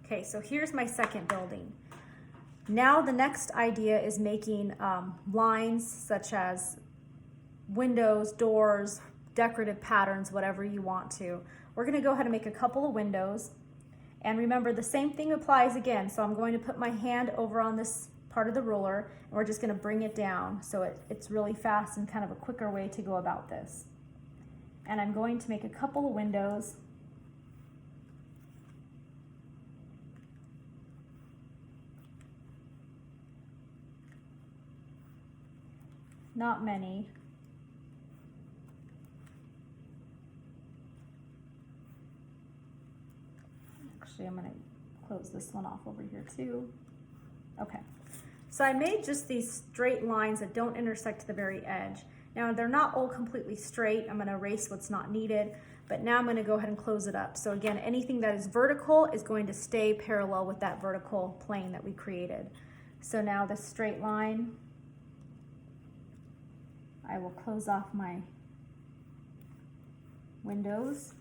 Okay, so here's my second building. Now the next idea is making lines such as windows, doors, decorative patterns, whatever you want to. We're gonna go ahead and make a couple of windows. And remember, the same thing applies again. So I'm going to put my hand over on this part of the ruler, and we're just gonna bring it down. So it's really fast and kind of a quicker way to go about this. And I'm going to make a couple of windows. Not many. Actually, I'm gonna close this one off over here too. Okay, so I made just these straight lines that don't intersect to the very edge. Now they're not all completely straight. I'm gonna erase what's not needed, but now I'm gonna go ahead and close it up. So again, anything that is vertical is going to stay parallel with that vertical plane that we created. So now this straight line, I will close off my windows.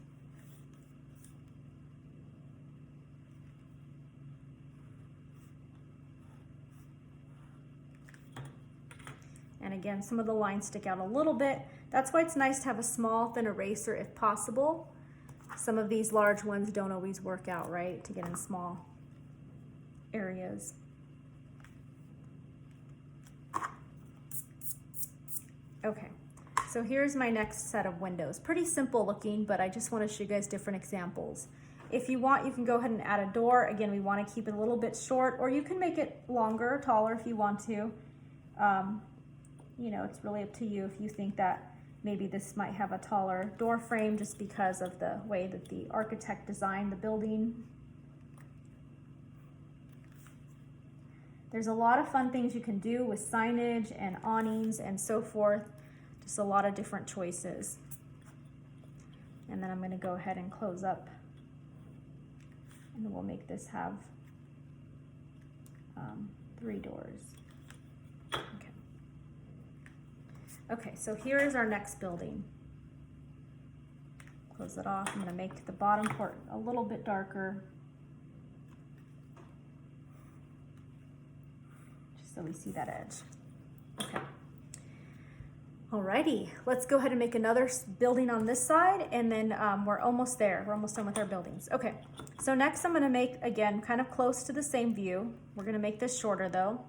And again, some of the lines stick out a little bit. That's why it's nice to have a small thin eraser if possible. Some of these large ones don't always work out right to get in small areas. Okay, so here's my next set of windows. Pretty simple looking, but I just want to show you guys different examples. If you want, you can go ahead and add a door. Again, we want to keep it a little bit short, or you can make it longer or taller if you want to. You know, it's really up to you if you think that maybe this might have a taller door frame just because of the way that the architect designed the building. There's a lot of fun things you can do with signage and awnings and so forth. Just a lot of different choices. And then I'm going to go ahead and close up, and we'll make this have 3 doors. Okay. Okay, so here is our next building. Close it off. I'm going to make the bottom part a little bit darker, so we see that edge. Okay. Alrighty, let's go ahead and make another building on this side, and then we're almost there. We're almost done with our buildings. Okay, so next I'm gonna make, again, kind of close to the same view. We're gonna make this shorter though.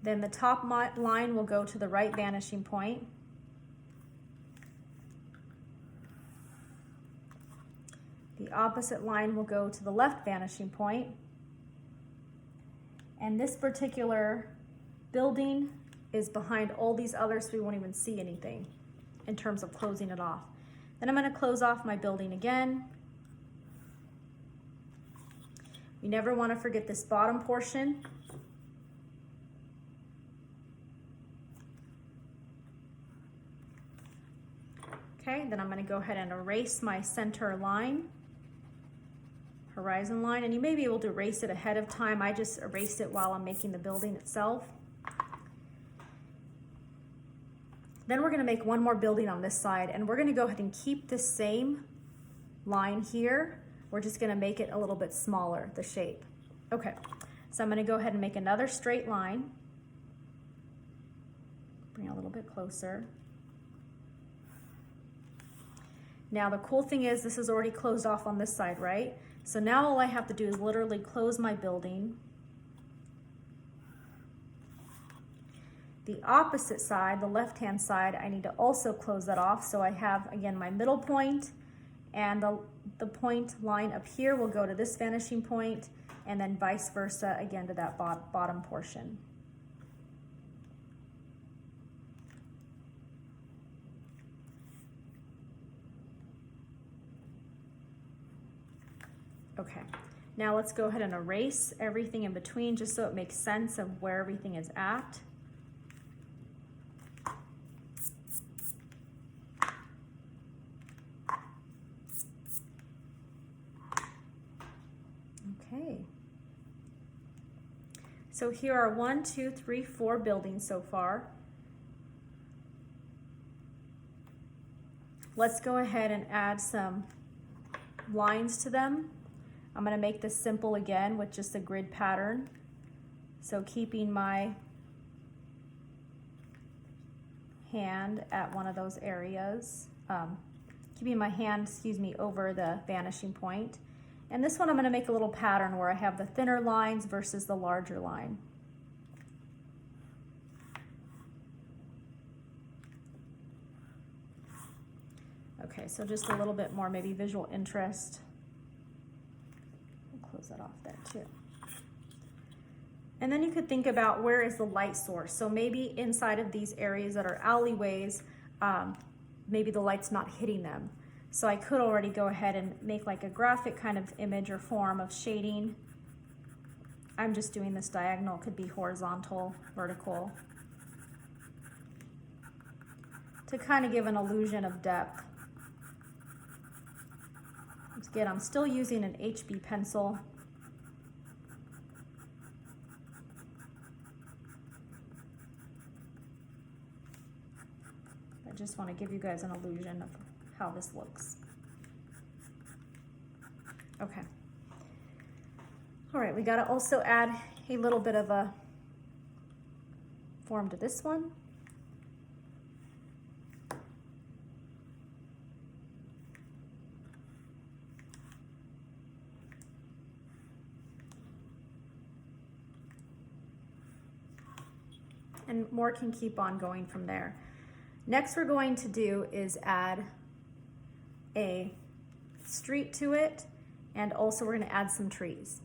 Then the top line will go to the right vanishing point. The opposite line will go to the left vanishing point. And this particular building is behind all these others, so we won't even see anything in terms of closing it off. Then I'm going to close off my building again. You never want to forget this bottom portion. Okay, then I'm going to go ahead and erase my center line, horizon line, and you may be able to erase it ahead of time. I just erased it while I'm making the building itself. Then we're going to make one more building on this side, and we're going to go ahead and keep the same line here. We're just going to make it a little bit smaller, the shape. Okay, so I'm going to go ahead and make another straight line. Bring it a little bit closer. Now the cool thing is this is already closed off on this side, right? So now all I have to do is literally close my building. The opposite side, the left-hand side, I need to also close that off. So I have, again, my middle point, and the point line up here will go to this vanishing point, and then vice versa, again, to that bottom portion. Okay, now let's go ahead and erase everything in between just so it makes sense of where everything is at. Okay. So here are 1, 2, 3, 4 buildings so far. Let's go ahead and add some lines to them. I'm going to make this simple again with just a grid pattern. So keeping my hand at one of those areas, keeping my hand, excuse me, over the vanishing point. And this one I'm going to make a little pattern where I have the thinner lines versus the larger line. Okay, so just a little bit more maybe visual interest. I'll close that off there too. And then you could think about where is the light source. So maybe inside of these areas that are alleyways, maybe the light's not hitting them. So I could already go ahead and make like a graphic kind of image or form of shading. I'm just doing this diagonal, could be horizontal, vertical, to kind of give an illusion of depth. Again, I'm still using an HB pencil. I just want to give you guys an illusion of how this looks. Okay. All right, we got to also add a little bit of a form to this one. And more can keep on going from there. Next we're going to do is add a street to it, and also we're going to add some trees.